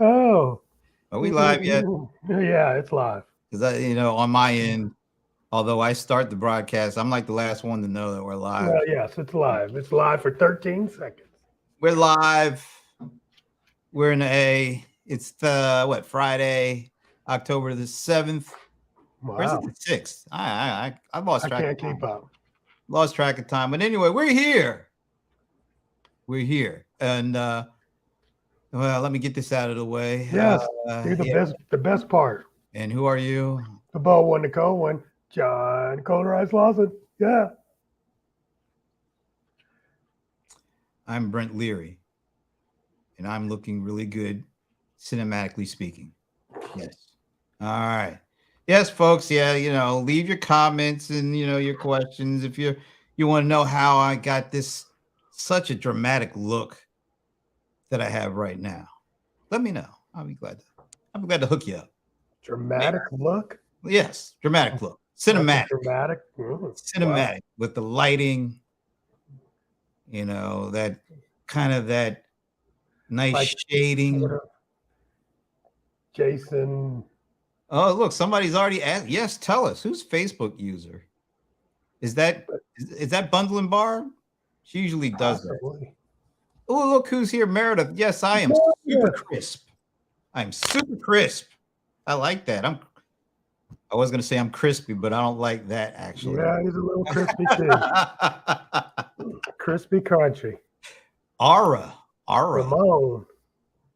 Oh, Are we live yet? Yeah, it's live. Because on my end, although I start the broadcast, I'm like the last one to know that we're live. Yes, it's live. It's live for 13 seconds. We're live. We're in A. It's the Friday, October the 7th. Or is it Wow. the 6th? I lost I track can't of time. keep up. Lost track of time. But anyway, we're here. We're here. And well, let me get this out of the way. Yes, do the best part. And who are you? The ball one, Nicole one. John Colorize Lawson. Yeah. I'm Brent Leary. And I'm looking really good, cinematically speaking. Yes. All right. Yes, folks. Yeah, leave your comments and your questions if you want to know how I got this such a dramatic look that I have right now. Let me know. I'll be glad to hook you up. Dramatic look. Yes, dramatic look. Cinematic. Dramatic. Cinematic with the lighting. That kind of that nice like, shading. Jason. Oh, look, somebody's already asked. Yes, tell us who's Facebook user. Is that Bundling Barb? She usually does that. Oh, look who's here, Meredith. Yes, I am super crisp. I'm super crisp. I like that. I was going to say I'm crispy, but I don't like that actually. Yeah, he's a little crispy too. Crispy, crunchy. Aura.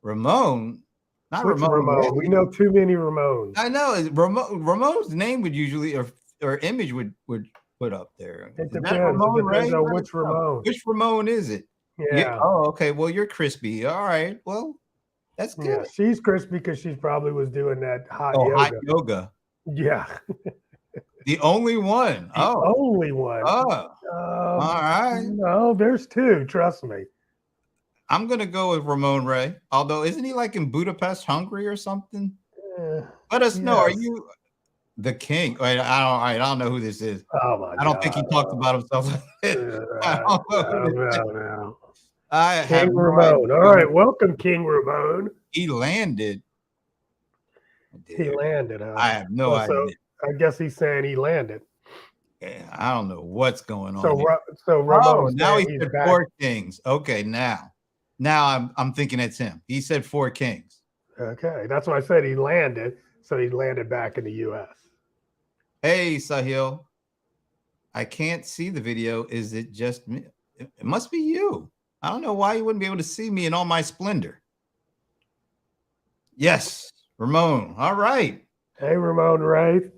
Ramon. Not Which Ramon. We know too many Ramones. I know. Ramon's name would usually or image would put up there. It depends. Ramon, it depends on which Ramon. Which Ramon is it? Yeah. Oh, okay. Well, you're crispy. All right. Well, that's good. Yeah, she's crispy because she probably was doing that hot yoga. Yeah. The only one. Only one. Oh. All right. No, there's two. Trust me. I'm gonna go with Ramon Ray. Although, isn't he like in Budapest, Hungary, or something? Let us know. Are you the king? Wait, I don't know who this is. Oh my God. I don't think he talked about himself. No. King Ramon. All right, welcome, King Ramon. He landed. He landed. Huh? I have no idea. I guess he's saying he landed. Yeah, I don't know what's going on. So Ramon. Now he said back. 4 kings. Okay, now I'm thinking it's him. He said 4 kings. Okay, that's why I said he landed. So he landed back in the U.S. Hey, Sahil. I can't see the video. Is it just me? It must be you. I don't know why you wouldn't be able to see me in all my splendor. Yes, Ramon. All right. Hey, Ramon Ray.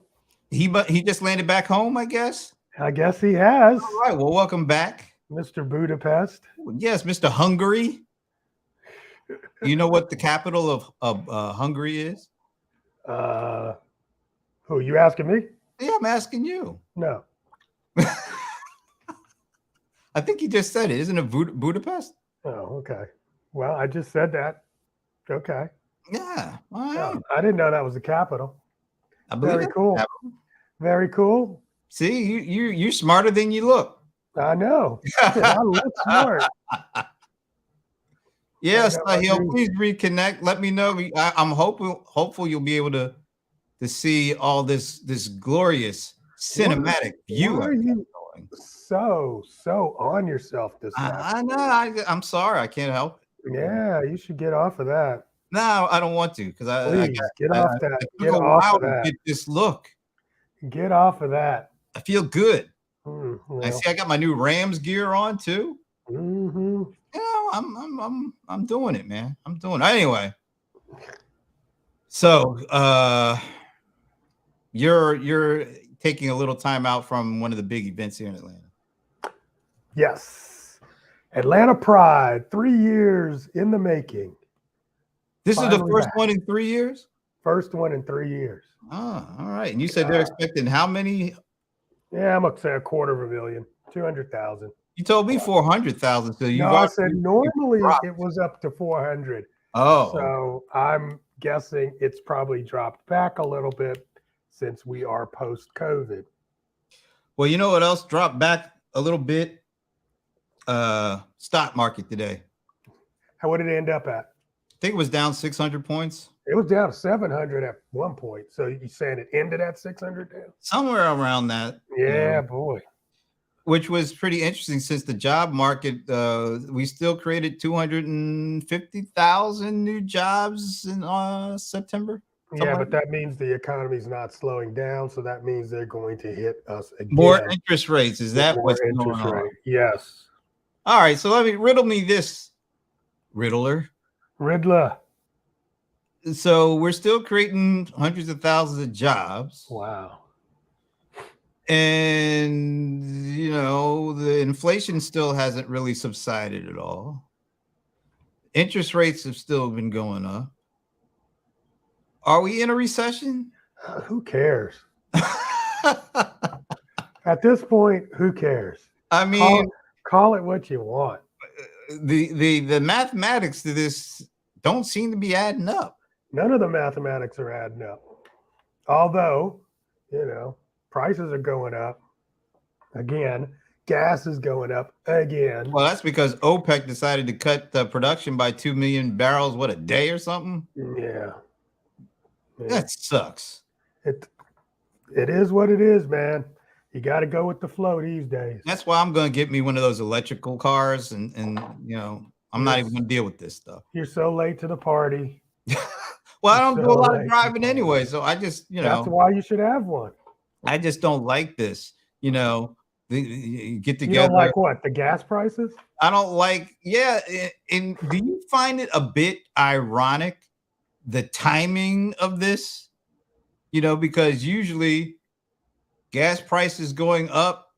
He just landed back home, I guess. I guess he has. All right. Well, welcome back, Mr. Budapest. Yes, Mr. Hungary. You know what the capital of Hungary is? Who, you asking me? Yeah, I'm asking you. No. I think you just said it. Isn't it Budapest? Oh, okay. Well, I just said that. Okay. Yeah. All right. I didn't know that was the capital. I believe Very cool. Very cool. See, you're smarter than you look. I know. I look smart. Yes, please reconnect. Let me know. I'm hopeful you'll be able to see all this glorious cinematic view. Why are you so on yourself this I know. I'm sorry. I can't help it. Yeah, you should get off of that. No, I don't want to because I get off that. Get off of that. Get this look. Get off of that. I feel good. Well. I see. I got my new Rams gear on too. Mm-hmm. I'm doing it, man. I'm doing it. Anyway. So you're taking a little time out from one of the big events here in Atlanta. Yes. Atlanta Pride, 3 years in the making. This is the first one in 3 years? First one in 3 years. Oh, all right. And you said they're expecting how many? Yeah, I'm going to say 250,000, 200,000. You told me 400,000. So I said normally it was up to 400. Oh. So I'm guessing it's probably dropped back a little bit since we are post-COVID. Well, you know what else dropped back a little bit? Stock market today. What did it end up at? think it was down 600 points. It was down to 700 at one point. So you saying it ended at 600 down? Somewhere around that. Yeah, boy. Which was pretty interesting since the job market, we still created 250,000 new jobs in September. Yeah, but that means the economy's not slowing down. So that means they're going to hit us again. More interest rates. Is that what's going on? Yes. All right. So let me riddle me this, Riddler. So we're still creating hundreds of thousands of jobs. Wow. And, you know, the inflation still hasn't really subsided at all. Interest rates have still been going up. Are we in a recession? Who cares? At this point, who cares? I mean, call it what you want. The mathematics to this don't seem to be adding up. None of the mathematics are adding up. Although, you know, prices are going up again. Gas is going up again. Well, that's because OPEC decided to cut the production by 2 million barrels, what, a day or something? Yeah. That sucks. It is what it is, man. You got to go with the flow these days. That's why I'm going to get me one of those electrical cars, and you know, I'm not even going to deal with this stuff. You're so late to the party. Well, I don't do a lot of driving anyway, so I just, you know. That's why you should have one. I just don't like this, you know. Get together. You don't like what? The gas prices? I don't like, yeah. And do you find it a bit ironic, the timing of this? You know, because usually gas prices going up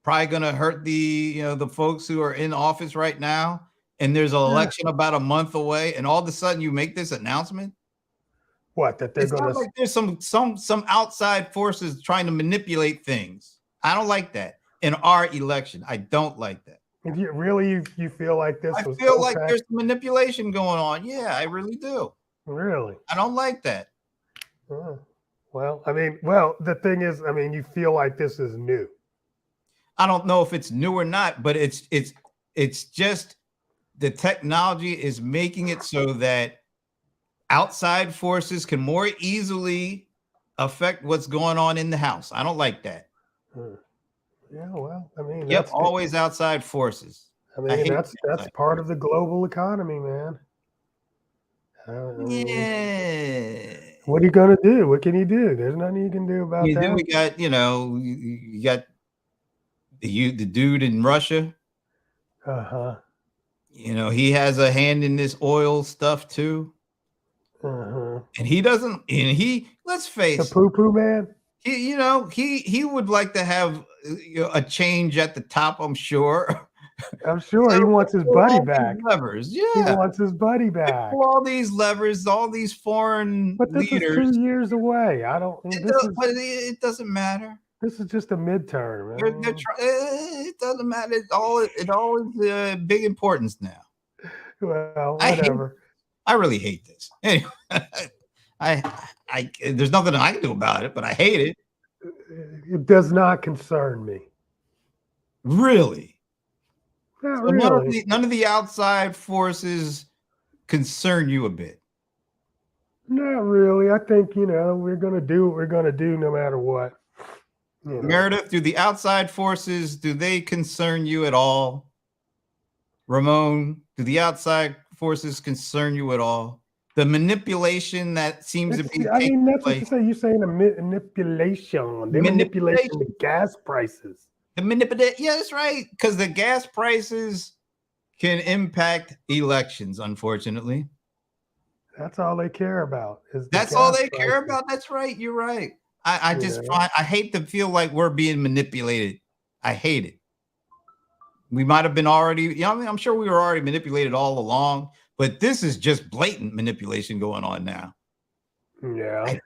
probably going to hurt the folks who are in office right now. And there's an election about a month away, and all of a sudden you make this announcement. What? That they're going to? Like there's some outside forces trying to manipulate things. I don't like that in our election. I don't like that. If you really you feel like this? I feel like there's manipulation going on. Yeah, I really do. Really? I don't like that. Well, I mean, the thing is, I mean, you feel like this is new. I don't know if it's new or not, but it's just the technology is making it so that outside forces can more easily affect what's going on in the house. I don't like that. Yeah, well, I mean, yep, always outside forces. I mean, that's part of the global economy, man. Yeah. What are you gonna do? What can you do? There's nothing you can do about that. Then we got, you got the dude in Russia. You know, he has a hand in this oil stuff too. And he doesn't. And let's face the poo-poo man. He would like to have a change at the top. I'm sure. I'm sure he wants his buddy back. Levers, yeah. He wants his buddy back. All these levers, all these foreign but this leaders. is 2 years away. But it doesn't matter. This is just a midterm. It doesn't matter. It all is big importance now. Well, whatever. I really hate this. Anyway, there's nothing I can do about it, but I hate it. It does not concern me. Really? Not really. None of the outside forces concern you a bit. Not really. I think, we're going to do what we're going to do no matter what. Meredith, do the outside forces, do they concern you at all? Ramon, do the outside forces concern you at all? The manipulation that seems to be that's what you say. You're saying a manipulation. They're manipulating the gas prices. Yeah, that's right. Because the gas prices can impact elections, unfortunately. That's all they care about. That's all they care about. That's right. You're right. I hate to feel like we're being manipulated. I hate it. We might have been already, I'm sure we were already manipulated all along, but this is just blatant manipulation going on now. Yeah.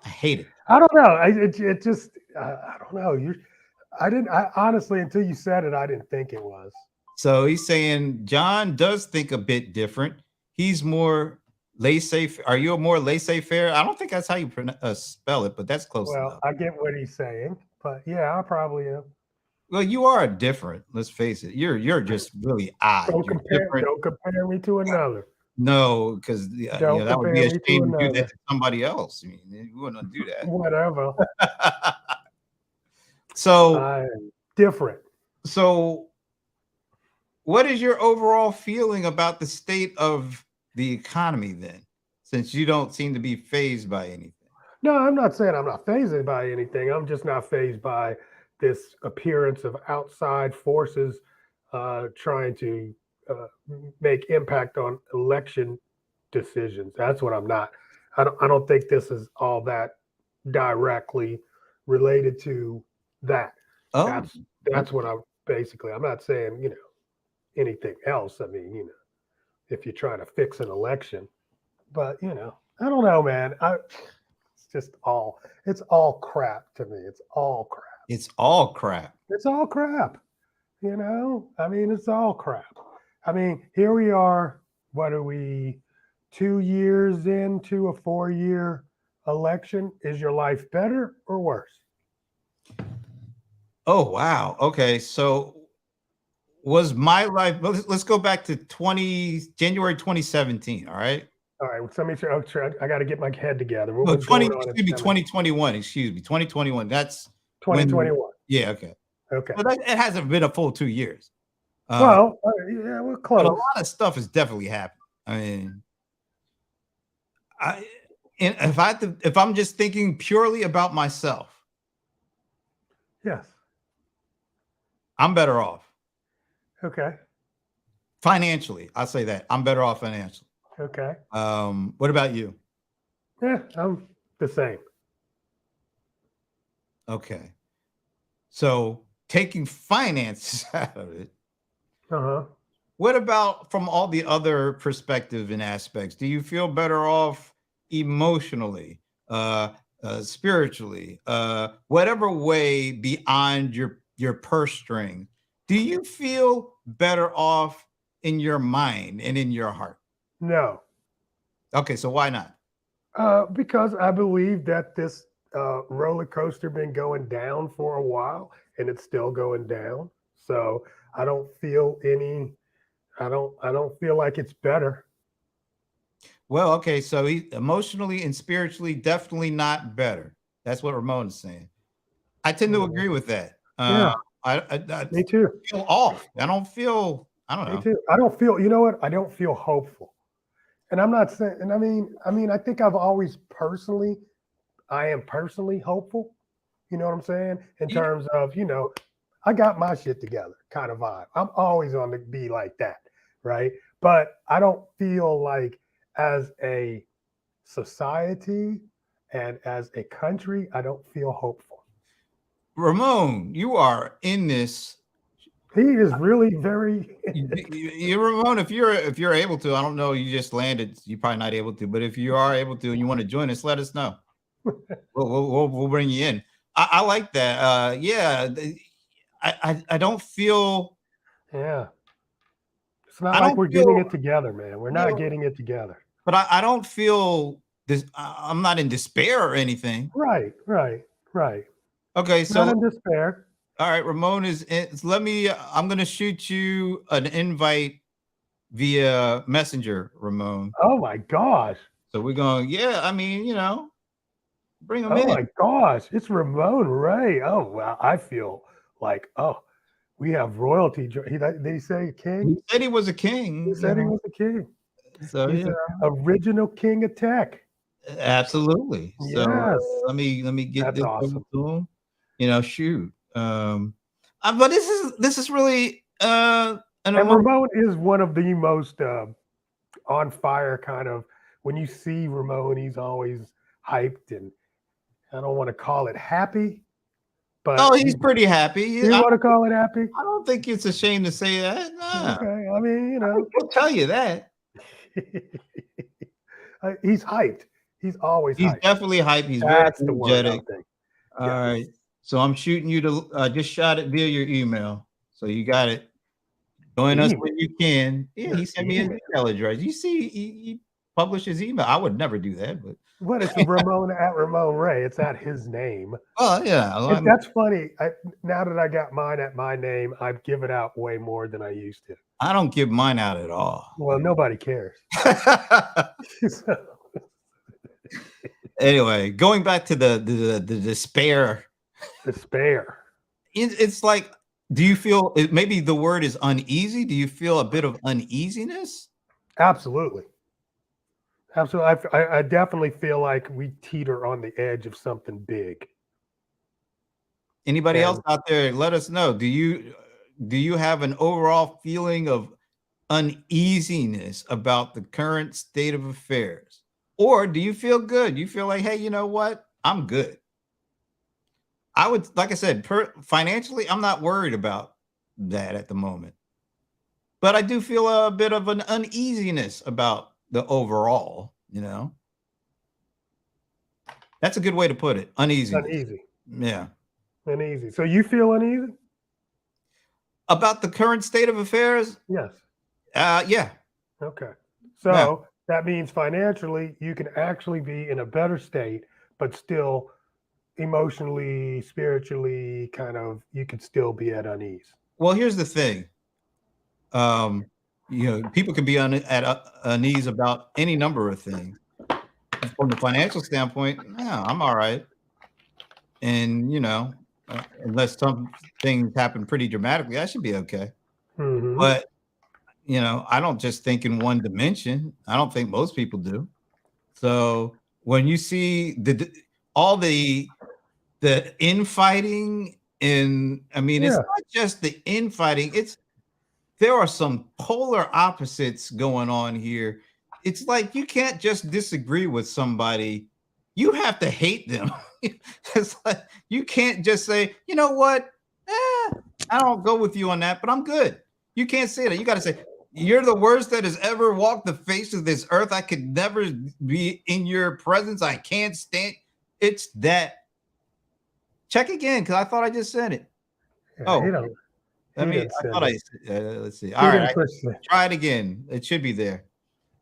I hate it. I don't know. I don't know. I honestly, until you said it, I didn't think it was. So he's saying John does think a bit different. He's more laissez-faire. Are you a more laissez-faire? I don't think that's how you spell it, but that's close enough. Well, I get what he's saying, but yeah, I probably am. Well, you are different. Let's face it. You're just really odd. Don't compare me to another. No, because Don't that would compare be a me to shame to do that another. to somebody else. I mean, we wouldn't do Whatever. that. So, I'm different. so what is your overall feeling about the state of the economy then, since you don't seem to be phased by anything? No, I'm not saying I'm not phased by anything. I'm just not phased by this appearance of outside forces trying to make impact on election decisions. That's what I'm not. I don't think this is all that directly related to that. Oh, That's what okay. I'm basically. I'm not saying anything else. I mean, if you're trying to fix an election, but I don't know, man. It's all crap to me. It's all crap. It's all crap. It's all crap. I mean, it's all crap. I mean, here we are. What are we, 2 years into a 4-year election? Is your life better or worse? Oh, wow. Okay. So was my life, let's go back to January 2017. All right. All right, let me sure. I got to get my head together. What No, was going on in excuse me, 2021. Excuse me, 2021. That's when, 2021? yeah, okay. Okay. But it hasn't been a full 2 years. Well, yeah, we're But a close. lot of stuff has definitely happened. I mean, if I'm just thinking purely about myself, Yes. I'm better off Okay. financially. I'll say that I'm better off financially. Okay. What about you? Yeah, I'm the same. Okay. So taking finances out of it, Uh-huh. what about from all the other perspectives and aspects? Do you feel better off emotionally, spiritually, whatever way beyond your purse string? Do you feel better off in your mind and in your heart? No. Okay, so why not? Because I believe that this roller coaster been going down for a while, and it's still going down. So I don't feel any. I don't feel like it's better. Well, okay, so emotionally and spiritually, definitely not better. That's what Ramon is saying. I tend to Mhm. agree with that. Yeah, I me too. feel off. I don't feel. I don't Me know. too. I don't feel. You know what? I don't feel hopeful. And I'm not saying. And I mean, I think I've always personally. I am personally hopeful. You know what I'm saying? In Yeah. terms of I got my shit together kind of vibe. I'm always on the be like that, right? But I don't feel like as a society and as a country, I don't feel hopeful. Ramon, you are in this. He is really very Ramon, if you're able to, I don't know. You just landed. You're probably not able to, but if you are able to and you want to join us, let us know. We'll bring you in. I like that. Yeah, I don't feel. yeah. It's not I like don't we're getting feel. it together, man. We're Yeah, not getting it together. but I don't feel this. I'm not in despair or anything. Right, right, right. Okay, Not so in despair. all right, Ramon is in. Let me. I'm gonna shoot you an invite via Messenger, Ramon. Oh my gosh. So we're going. Yeah, I mean, bring them Oh in. my gosh. It's Ramon Ray. Oh wow. I feel like, we have royalty. Did he say king? He said he was a He king. said he was a king. So He's yeah, the original king of tech. absolutely. So Yes. let me get That's this over awesome. to him. Shoot. But this is really an And emotion. Ramon is one of the most on fire kind of. When you see Ramon, he's always hyped, and I don't want to call it happy, Oh, but he's pretty happy. you want to call it happy? I don't think it's a shame to say that. Nah, Okay. I mean, he'll tell you that. he's hyped. He's always He's hyped. definitely hyped. He's very That's the word I'm energetic. thinking. All Yes. right. So I'm shooting you to just shot it via your email. So you got it. Join us Email. when you can. Yeah, Your he sent me his email. email address. You see, publish his email. I would never do that, but What? It's Ramon at Ramon Ray. It's at his name. well, yeah, That's funny. Now that I got mine at my name, I've given out way more than I used to. I don't give mine out at all. Well, nobody cares. Anyway, going back to the despair. Despair. It's like, do you feel maybe the word is uneasy? Do you feel a bit of uneasiness? Absolutely. Absolutely. I definitely feel like we teeter on the edge of something big. Anybody else out there, let us know. Do you have an overall feeling of uneasiness about the current state of affairs? Or do you feel good? You feel like, hey, you know what? I'm good. I would, like I said, financially, I'm not worried about that at the moment. But I do feel a bit of an uneasiness about the overall, you know. That's a good way to put it. Uneasiness. Uneasy. Yeah. Uneasy. So you feel uneasy? About the current state of affairs? Yes. Yeah. Okay. So that means financially you can actually be in a better state, but still emotionally, spiritually, kind of, you could still be at unease. Well, here's the thing. You know, people can be at unease about any number of things. From the financial standpoint, yeah, I'm all right. And, you know, unless some things happen pretty dramatically, I should be okay. Mm-hmm. But, you know, I don't just think in one dimension. I don't think most people do. So when you see all the infighting, and I mean, it's not just the infighting, there are some polar opposites going on here. It's like you can't just disagree with somebody. You have to hate them. It's like you can't just say, you know what? I don't go with you on that, but I'm good. You can't say that. You got to say, you're the worst that has ever walked the face of this earth. I could never be in your presence. I can't stand. It's that. Check again, because I thought I just said it. Yeah, let's see. All right, try it again. It should be there.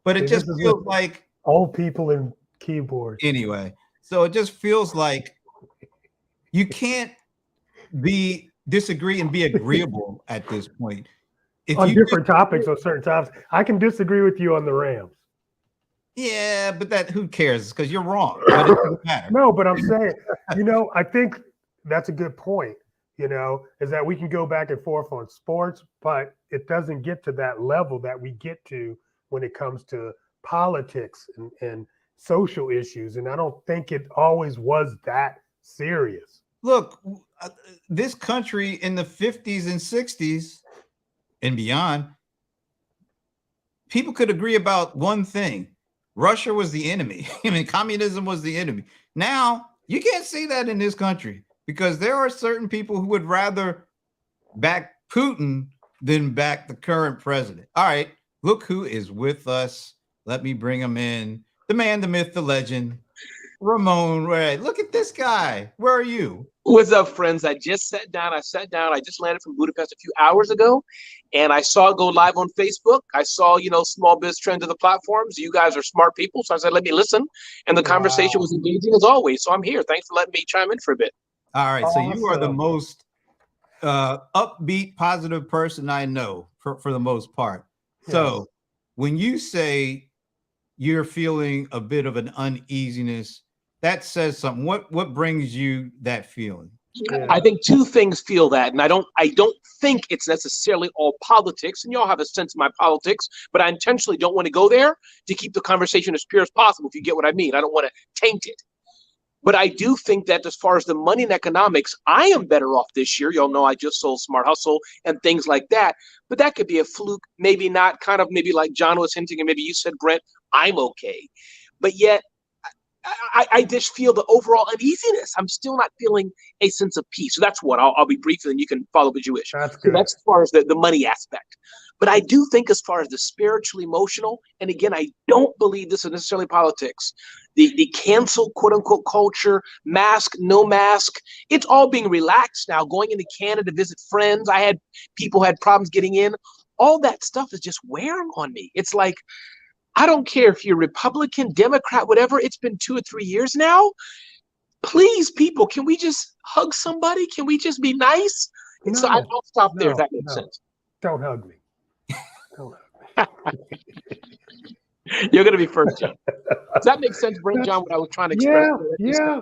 But it just feels like old people and keyboards. Anyway, so it just feels like you can't disagree and be agreeable at this point. On different topics or certain topics. I can disagree with you on the Rams. Yeah, but who cares? Because you're wrong. But it doesn't matter. No, but I'm saying, you know, I think that's a good point, you know, is that we can go back and forth on sports, but it doesn't get to that level that we get to when it comes to politics and social issues. And I don't think it always was that serious. Look, this country in the 50s and 60s and beyond, people could agree about one thing. Russia was the enemy. I mean, communism was the enemy. Now, you can't say that in this country because there are certain people who would rather back Putin than back the current president. All right, look who is with us. Let me bring him in. The man, the myth, the legend, Ramon Ray. Look at this guy. Where are you? What's up, friends? I just sat down. I just landed from Budapest a few hours ago, and I saw it go live on Facebook. I saw, you know, small biz trends of the platforms. You guys are smart people, so I said, let me listen. And the conversation was engaging as always. So I'm here. Thanks for letting me chime in for a bit. All right. Awesome. So you are the most upbeat, positive person I know for the most part. Yes. So when you say you're feeling a bit of an uneasiness, that says something. What brings you that feeling? Yeah. I think two things feel that, and I don't think it's necessarily all politics, and y'all have a sense of my politics, but I intentionally don't want to go there to keep the conversation as pure as possible, if you get what I mean. I don't want to taint it. But I do think that as far as the money and economics, I am better off this year. Y'all know I just sold Smart Hustle and things like that. But that could be a fluke, maybe not, kind of maybe like John was hinting, and maybe you said, Brent, I'm okay. But yet, I just feel the overall uneasiness. I'm still not feeling a sense of peace. So that's what I'll be brief, and then you can follow as you wish. That's good. So that's as far as the money aspect. But I do think as far as the spiritual, emotional, and again, I don't believe this is necessarily politics. The cancel, quote unquote, culture, mask, no mask, it's all being relaxed now. Going into Canada to visit friends. I had people had problems getting in. All that stuff is just wearing on me. It's like, I don't care if you're Republican, Democrat, whatever. It's been 2 or 3 years now. Please, people, can we just hug somebody? Can we just be nice? And so I'll stop there if that makes sense. Don't hug me. Don't hug me. You're going to be first, John. Does that make sense, Brent, John, what I was trying to express? Yeah.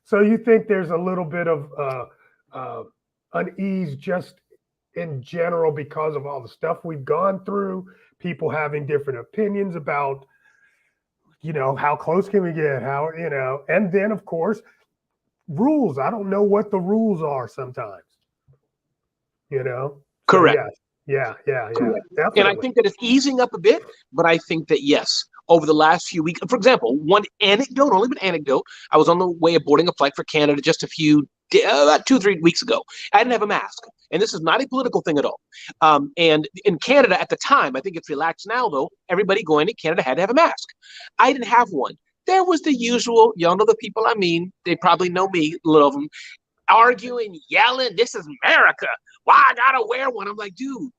So you think there's a little bit of unease just in general because of all the stuff we've gone through, people having different opinions about, how close can we get, and then of course, rules. I don't know what the rules are sometimes, Correct. So yeah. Correct. Definitely. And I think that it's easing up a bit, but I think that yes, over the last few weeks, for example, one anecdote, only an anecdote, I was on the way of boarding a flight for Canada just about 2 or 3 weeks ago. I didn't have a mask. And this is not a political thing at all. And in Canada at the time, I think it's relaxed now though, everybody going to Canada had to have a mask. I didn't have one. There was the usual, y'all know the people I mean, they probably know me, a little of them, arguing, yelling, this is America. Why I gotta wear one? I'm like, dude,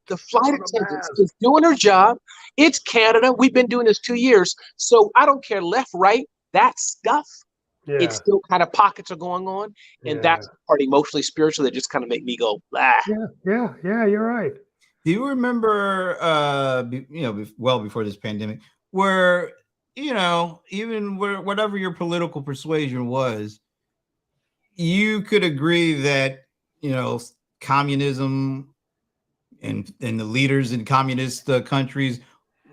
the flight attendant is doing her job. It's Canada. We've been doing this 2 years. So I don't care left, right, that stuff. Yeah. It's still kind of pockets are going on. And that's the part emotionally, spiritually that just kind of make me go, ah. Yeah, you're right. Do you remember, well before this pandemic, where, even whatever your political persuasion was, you could agree that, communism and the leaders in communist countries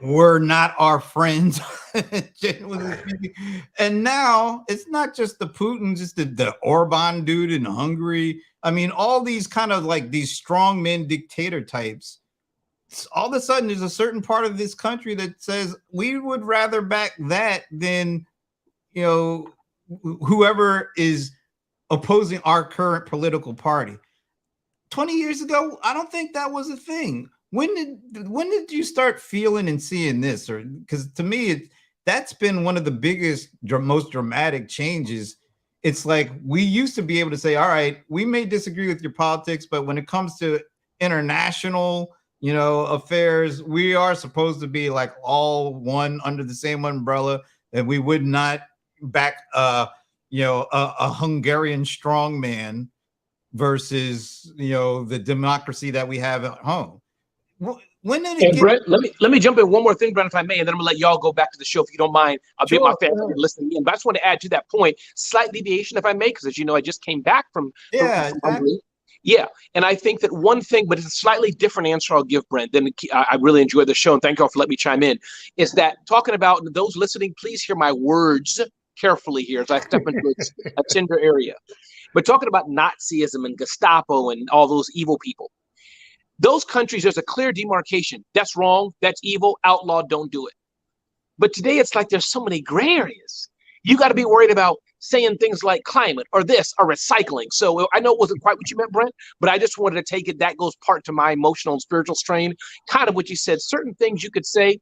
were not our friends. And now it's not just the Putins, it's the Orban dude in Hungary. I mean, all these kind of like these strongmen dictator types. All of a sudden, there's a certain part of this country that says we would rather back that than, whoever is opposing our current political party. 20 years ago, I don't think that was a thing. When did you start feeling and seeing this? Or because to me, that's been one of the biggest, most dramatic changes. It's like we used to be able to say, all right, we may disagree with your politics, but when it comes to international, affairs, we are supposed to be like all one under the same umbrella, and we would not back a Hungarian strongman versus the democracy that we have at home. When did it Brent, let me jump in one more thing, Brent, if I may, and then I'm gonna let y'all go back to the show if you don't mind. I'll be my family listening in, but I just want to add to that point, slight deviation, if I may, because as you know, I just came back from Hungary. Yeah, and I think that one thing, but it's a slightly different answer I'll give, Brent. Then I really enjoyed the show, and thank you all for letting me chime in. Is that talking about those listening? Please hear my words carefully here as I step into a tender area. But talking about Nazism and Gestapo and all those evil people, those countries, there's a clear demarcation. That's wrong. That's evil. Outlaw. Don't do it. But today it's like there's so many gray areas. You got to be worried about saying things like climate or this or recycling. So I know it wasn't quite what you meant, Brent, but I just wanted to take it. That goes part to my emotional and spiritual strain. Kind of what you said. Certain things you could say,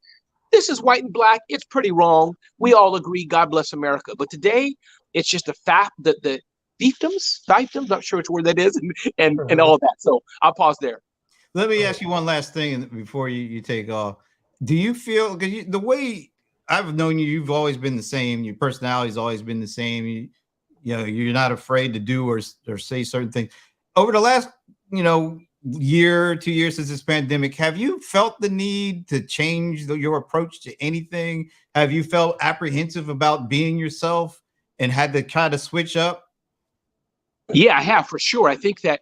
this is white and black. It's pretty wrong. We all agree. God bless America. But today it's just a fact that the fiefdoms, not sure which word that is, and all of that. So I'll pause there. Let me ask you one last thing before you take off. Do you feel, because the way I've known you, you've always been the same. Your personality's always been the same. You're not afraid to do or say certain things. Over the last, year, 2 years since this pandemic, have you felt the need to change your approach to anything? Have you felt apprehensive about being yourself and had to try to switch up? Yeah, I have, for sure. I think that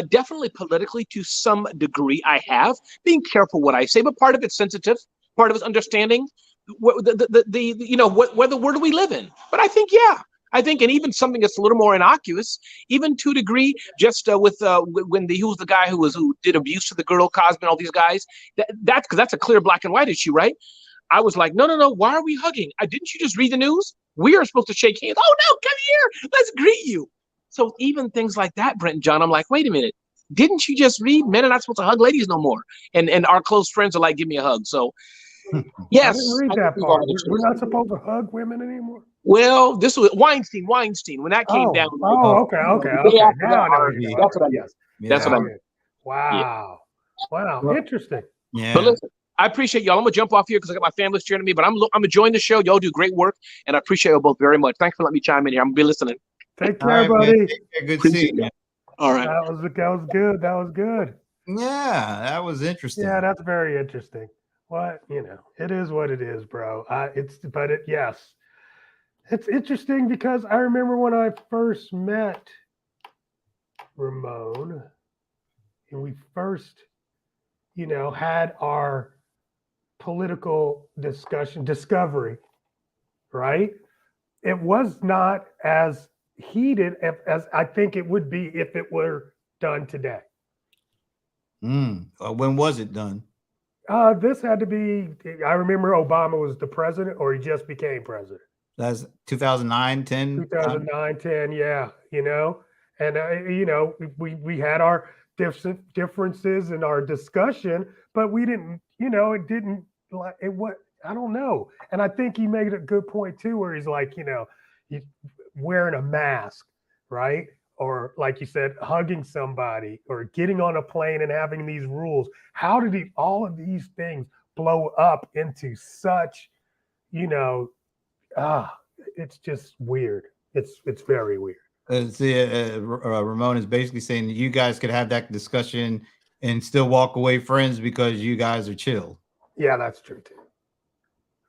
definitely politically to some degree I have, being careful what I say, but part of it's sensitive, part of it's understanding where do we live in? But I think, and even something that's a little more innocuous, even to a degree, just with who was the guy who did abuse to the girl, Cosby, and all these guys, that's because that's a clear black and white issue, right? I was like, no, why are we hugging? Didn't you just read the news? We are supposed to shake hands. Oh no, come here, let's greet you. So even things like that, Brent and John, I'm like, wait a minute, didn't you just read men are not supposed to hug ladies no more? And our close friends are like, give me a hug. So yes, I didn't read that part. We're not supposed to hug women anymore. Well, this was Weinstein when that came down. Okay. That's what I mean. That's what I mean. Wow. Interesting. Yeah. But listen, I appreciate y'all. I'm gonna jump off here because I got my family cheering me, but I'm enjoying the show. Y'all do great work, and I appreciate you both very much. Thanks for letting me chime in here. I'm gonna be listening. Take All care, right, man. buddy. Take care. Good Appreciate seeing you. you. All right. That was good. That was good. Yeah, that was interesting. Yeah, that's very interesting. What, it is what it is, bro. Yes, it's interesting because I remember when I first met Ramon and we first, had our political discovery, right? It was not as heated as I think it would be if it were done today. When was it done? This had to be, I remember Obama was the president or he just became president. That's 2009, 10. 2009, 10, yeah, and we had our differences in our discussion, but we didn't, it didn't like it. What I don't know, and I think he made a good point too, where he's like, he's wearing a mask, right? Or like you said, hugging somebody or getting on a plane and having these rules. How did all of these things blow up into such, it's just weird. It's very weird. Ramon is basically saying that you guys could have that discussion and still walk away friends because you guys are chill. Yeah, that's true too.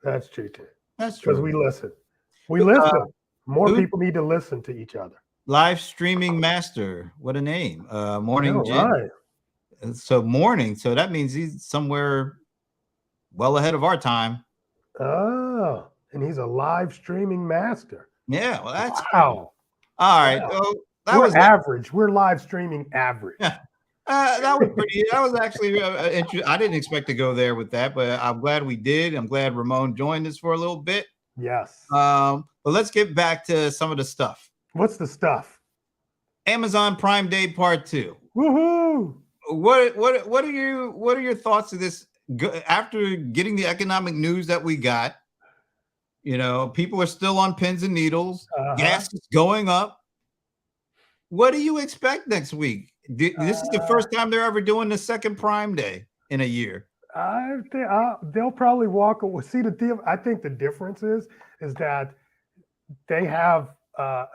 That's true. Because we listen. More people need to listen to each other. Live streaming master. What a name. Morning Jim. Right. So morning. So that means he's somewhere well ahead of our time. Oh, and he's a live streaming master. Yeah, well, that's wow. Cool. All right. Wow. So we're average. We're live streaming average. Yeah. That was pretty. That was actually interesting. I didn't expect to go there with that, but I'm glad we did. I'm glad Ramon joined us for a little bit. Yes. But let's get back to some of the stuff. What's the stuff? Amazon Prime Day Part 2. Woohoo! What are your thoughts of this? After getting the economic news that we got, people are still on pins and needles. Gas is going up. What do you expect next week? This is the first time they're ever doing the second Prime Day in a year. I think they'll probably walk away. See, I think the difference is that they have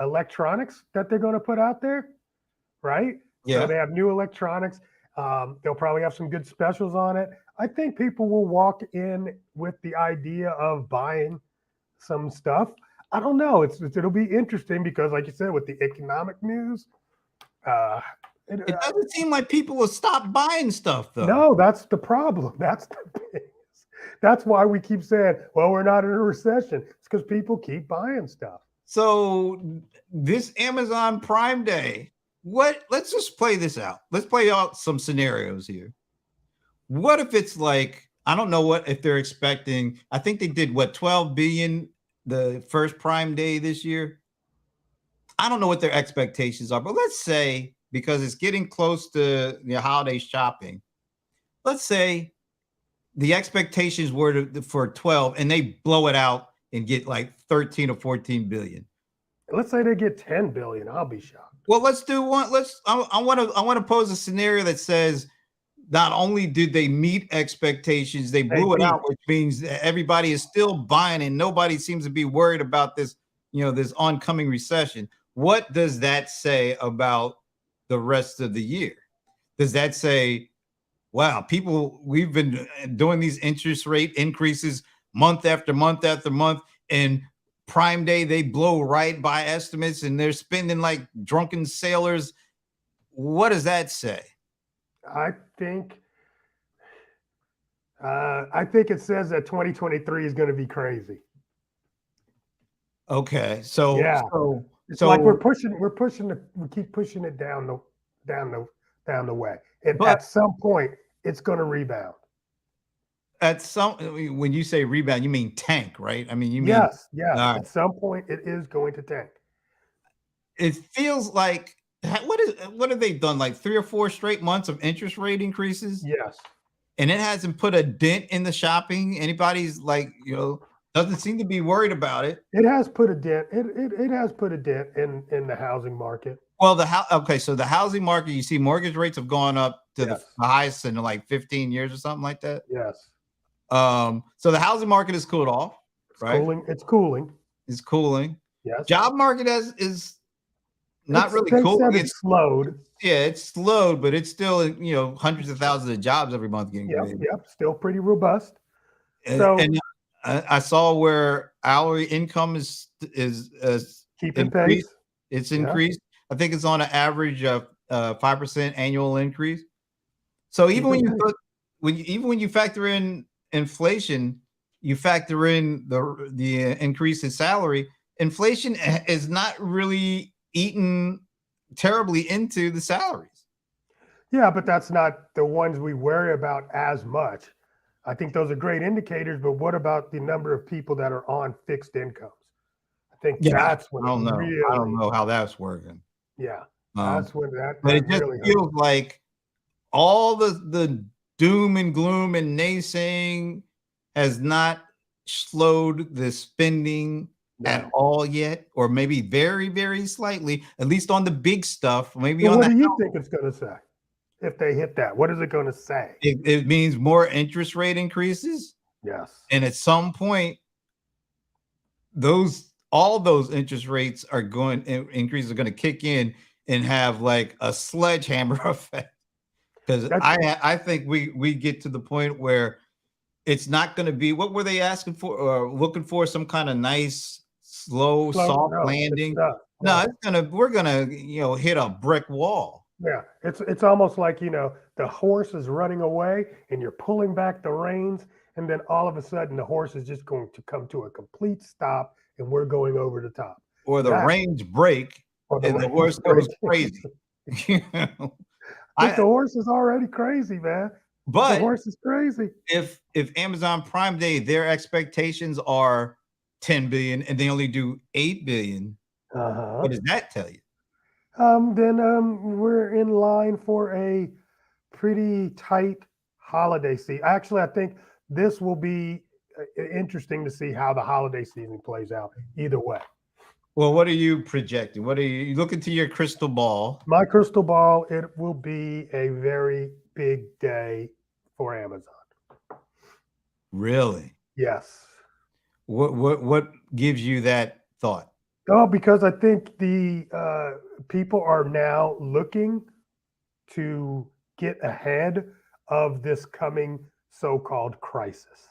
electronics that they're going to put out there, right? Yeah. So they have new electronics. They'll probably have some good specials on it. I think people will walk in with the idea of buying some stuff. I don't know. It'll be interesting because, like you said, with the economic news, it doesn't seem like people will stop buying stuff, though. No, that's the problem. That's the thing. That's why we keep saying, well, we're not in a recession. It's because people keep buying stuff. So this Amazon Prime Day, let's just play this out. Let's play out some scenarios here. What if it's like, I don't know if they're expecting, I think they did 12 billion the first Prime Day this year. I don't know what their expectations are, but let's say, because it's getting close to the holiday shopping, let's say the expectations were for 12 and they blow it out and get like 13 or 14 billion. Let's say they get 10 billion. I'll be shocked. Well, let's do one. I want to pose a scenario that says not only did they meet expectations, they blew it out, which means that everybody is still buying and nobody seems to be worried about this, this oncoming recession. What does that say about the rest of the year? Does that say, wow, we've been doing these interest rate increases month after month after month, and Prime Day, they blow right by estimates and they're spending like drunken sailors. What does that say? I think it says that 2023 is going to be crazy. Okay, so yeah, it's like we keep pushing it down the way, and at some point it's going to rebound. When you say rebound, you mean tank, right? I mean, you mean yes. At some point, it is going to tank. It feels like what have they done? Like 3 or 4 straight months of interest rate increases? Yes, and it hasn't put a dent in the shopping. Anybody's like, doesn't seem to be worried about it. It has put a dent. It has put a dent in the housing market. Well, so the housing market, you see mortgage rates have gone up to the highest in like 15 years or something like that. Yes. So the housing market is cooled off, It's right? cooling. It's cooling. It's cooling. Yes. Job market is not really They cool. said it's slowed. Yeah, it's slowed, but it's still, hundreds of thousands of jobs every month getting created. Yep. Still pretty robust. And I saw where hourly income is Keeping increased. pace. It's increased. I think it's on an average of 5% annual increase. So even when you factor in inflation, you factor in the increase in salary. Inflation is not really eaten terribly into the salaries. Yeah, but that's not the ones we worry about as much. I think those are great indicators, but what about the number of people that are on fixed incomes? I think that's when I don't know. really, I don't know how that's working. Yeah, that's when But it just really feels like all the doom and gloom and naysaying has not slowed the spending at all yet, or maybe very, very slightly, at least on the big stuff. Maybe So on what do you think it's going to say if they hit that? What is it going to say? It means more interest rate increases. Yes. And at some point, all those interest rates increases are going to kick in and have like a sledgehammer effect. Because I think we get to the point where it's not going to be, what were they asking for or looking for, some kind of nice, slow soft landing? We're gonna hit a brick wall. Yeah, it's almost like the horse is running away and you're pulling back the reins, and then all of a sudden the horse is just going to come to a complete stop and we're going over the top. Or the reins break and the horse goes crazy. I think the horse is already crazy, man. But the horse is crazy. If Amazon Prime Day, their expectations are 10 billion and they only do 8 billion, what does that tell you? Then we're in line for a pretty tight holiday season. Actually, I think this will be interesting to see how the holiday season plays out either way. Well, what are you projecting? What are you looking to your crystal ball? My crystal ball, it will be a very big day for Amazon. Really? Yes. What gives you that thought? Oh, because I think the people are now looking to get ahead of this coming so-called crisis.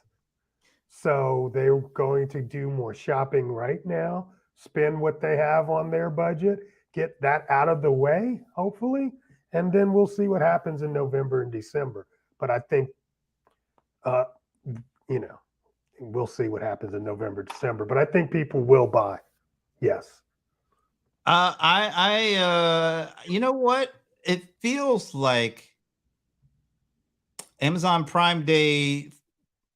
So they're going to do more shopping right now, spend what they have on their budget, get that out of the way, hopefully, and then we'll see what happens in November and December. But I think, we'll see what happens in November, December. But I think people will buy. Yes. You know what? It feels like Amazon Prime Day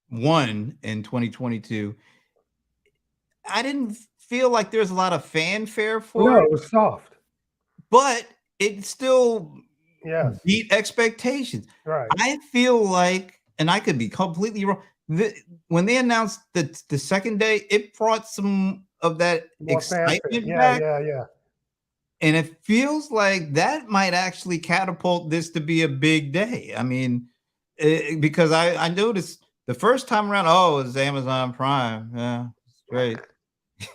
1 in 2022. I didn't feel like there's a lot of fanfare for it. No, it was soft. But it still beat expectations. Right. I feel like, and I could be completely wrong, when they announced the second day, it brought some of that more excitement back. Yeah. And it feels like that might actually catapult this to be a big day. I mean, because I noticed the first time around, it was Amazon Prime. Yeah, great.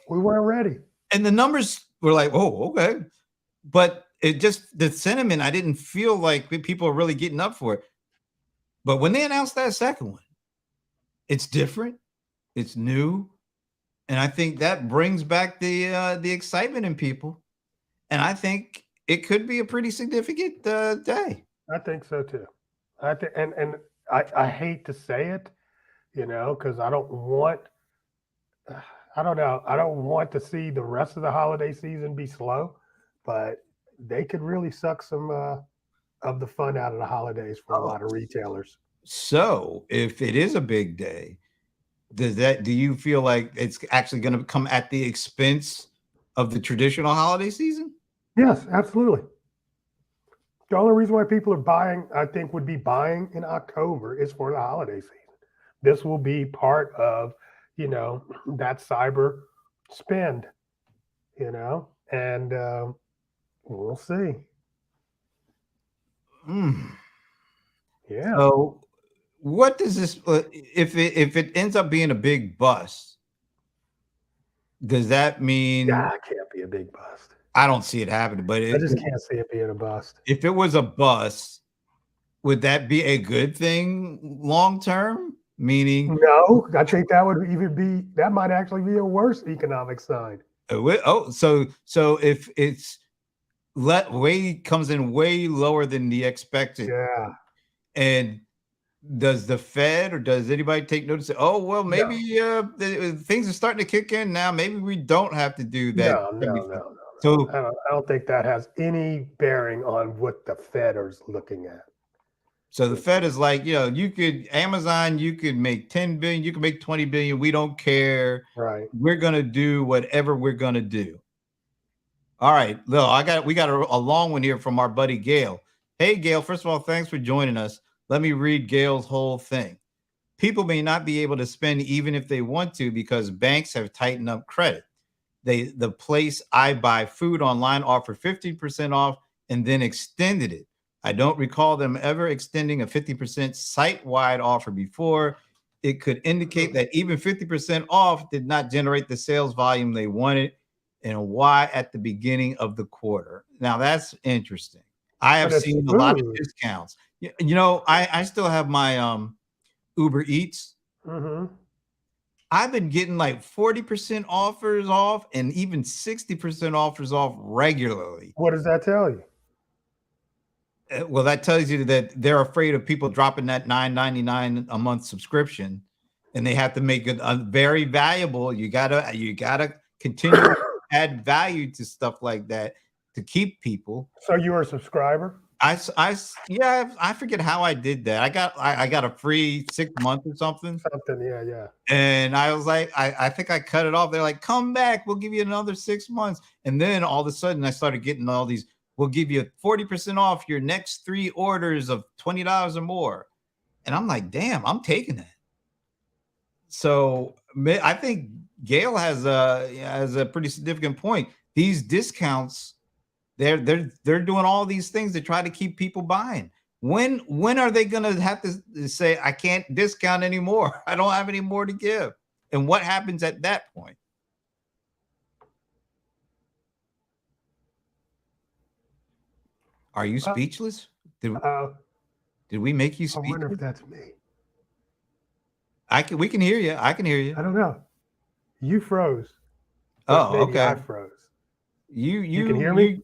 We weren't ready. And the numbers were like, oh, okay. But it just, the sentiment, I didn't feel like people are really getting up for it. But when they announced that second one, it's different, it's new, and I think that brings back the excitement in people. And I think it could be a pretty significant day. I think so too. I hate to say it, because I don't want to see the rest of the holiday season be slow, but they could really suck some of the fun out of the holidays for a lot of retailers. So if it is a big day, do you feel like it's actually going to come at the expense of the traditional holiday season? Yes, absolutely. The only reason why people are buying, I think, would be buying in October is for the holiday season. This will be part of, that cyber spend, and we'll see. Mm. Yeah. So what does this if it ends up being a big bust? Does that mean Yeah, it can't be a big bust. I don't see it happening? But I just can't see it being a bust. if it was a bust, would that be a good thing long term? Meaning, No, I think that might actually be a worse economic sign. so if it's comes in way lower than the expected, Yeah. and does the Fed or does anybody take notice? Oh, well, maybe things are starting to kick in now. Maybe we don't have to do that. No. So I don't think that has any bearing on what the Fed is looking at. So the Fed is like, Amazon, you could make 10 billion, you can make 20 billion. We don't care. Right. We're going to do whatever we're going to do. All right. Look, we got a long one here from our buddy Gail. Hey, Gail, first of all, thanks for joining us. Let me read Gail's whole thing. People may not be able to spend even if they want to because banks have tightened up credit. The place I buy food online offered 50% off and then extended it. I don't recall them ever extending a 50% site-wide offer before. It could indicate that even 50% off did not generate the sales volume they wanted, and why at the beginning of the quarter. Now that's interesting. I have seen a lot of discounts. I still have my Uber Eats. Mm-hmm. I've been getting like 40% offers off and even 60% offers off regularly. What does that tell you? Well, that tells you that they're afraid of people dropping that $9.99 a month subscription, and they have to make it very valuable. You gotta continue to add value to stuff like that to keep people. So you were a subscriber? I forget how I did that. I got a free 6 months or something. Yeah. And I was like, I think I cut it off. They're like, come back, we'll give you another 6 months. And then all of a sudden I started getting all these. We'll give you 40% off your next 3 orders of $20 or more. And I'm like, damn, I'm taking that. So I think Gail has a pretty significant point. These discounts, they're doing all these things to try to keep people buying. When are they going to have to say, I can't discount anymore? I don't have any more to give. And what happens at that point? Are you speechless? Did we make you speechless? I wonder if that's me. We can hear you. I can hear you. I don't know. You froze. Oh, maybe okay. I froze. You can hear me?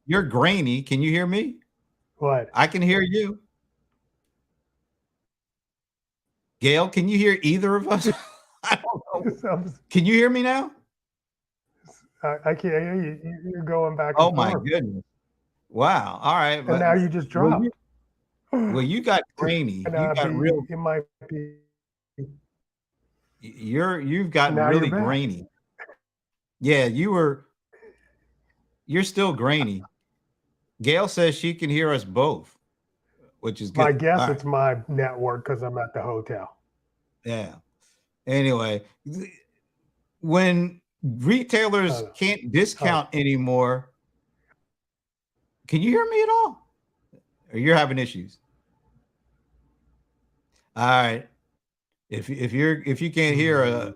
You're grainy. Can you hear me? What? I can hear you. Gail, can you hear either of us? I don't know. Can you hear me now? I can't hear you. You're going back. Oh my goodness. Wow. All right. And now you just dropped. Well, you got grainy. You got real. It might be. You've gotten really grainy. Yeah, you're still grainy. Gail says she can hear us both, which is good. My guess it's my network because I'm at the hotel. Yeah. Anyway, when retailers can't discount anymore, can you hear me at all? Or you're having issues? All right. If you can't hear,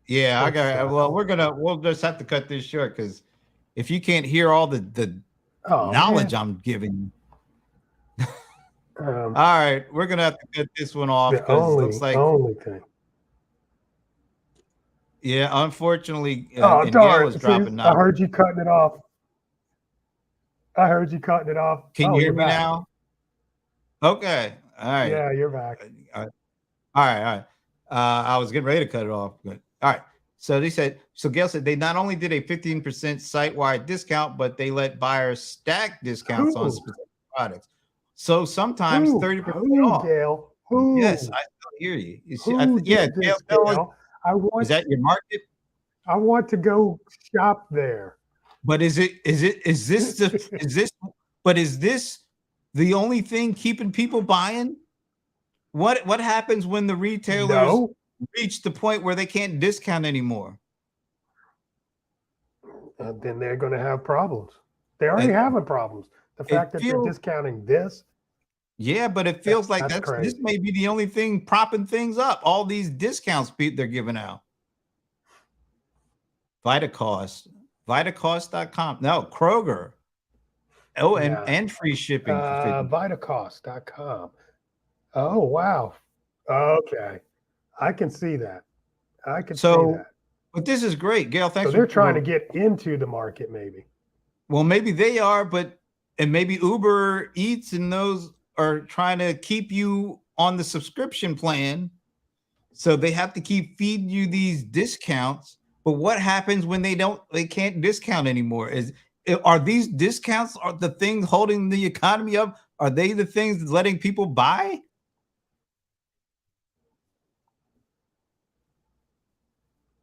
we'll just have to cut this short because if you can't hear all the knowledge I'm giving you. All right, we're gonna have to cut this one off because it looks like only thing. Yeah, unfortunately, darn! Gail was dropping out. I heard you cutting it off. Can you hear me now? Okay, all right. Yeah, you're back. All right. I was getting ready to cut it off, but all right. So Gail said they not only did a 15% site-wide discount, but they let buyers stack discounts on specific products. So sometimes 30% off. Gail? Yes, I still hear you. Gail. Is that your market? I want to go shop there. But is this the only thing keeping people buying? What happens when the retailers reach the point where they can't discount anymore? Then they're going to have problems. They're already having problems. The fact that they're discounting this Yeah, but it feels like That's this crazy. may be the only thing propping things up. All these discounts they're giving out. Vitacost, Vitacost.com. No, Kroger. Oh, Yeah. and free shipping for 50. Vitacost.com. Oh, wow. Okay. I can see that. I can see So, that. but this is great, Gail. So Thanks they're trying to for get into the market, maybe. well, maybe they are, but and maybe Uber Eats and those are trying to keep you on the subscription plan. So they have to keep feeding you these discounts. But what happens when they can't discount anymore? Are these discounts are the things holding the economy up? Are they the things letting people buy?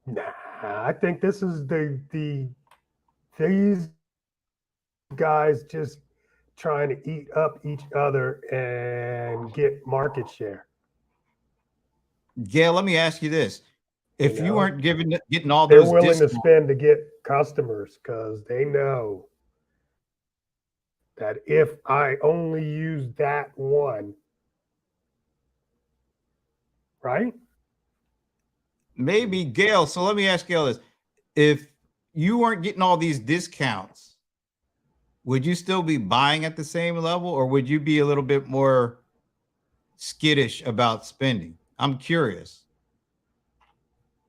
Nah, I think this is these guys just trying to eat up each other and get market share. Gail, let me ask you this. You If you know, weren't getting all they're those willing to discounts, spend to get customers because they know that if I only use that one, right? maybe Gail. So let me ask Gail this. If you weren't getting all these discounts, would you still be buying at the same level, or would you be a little bit more skittish about spending? I'm curious.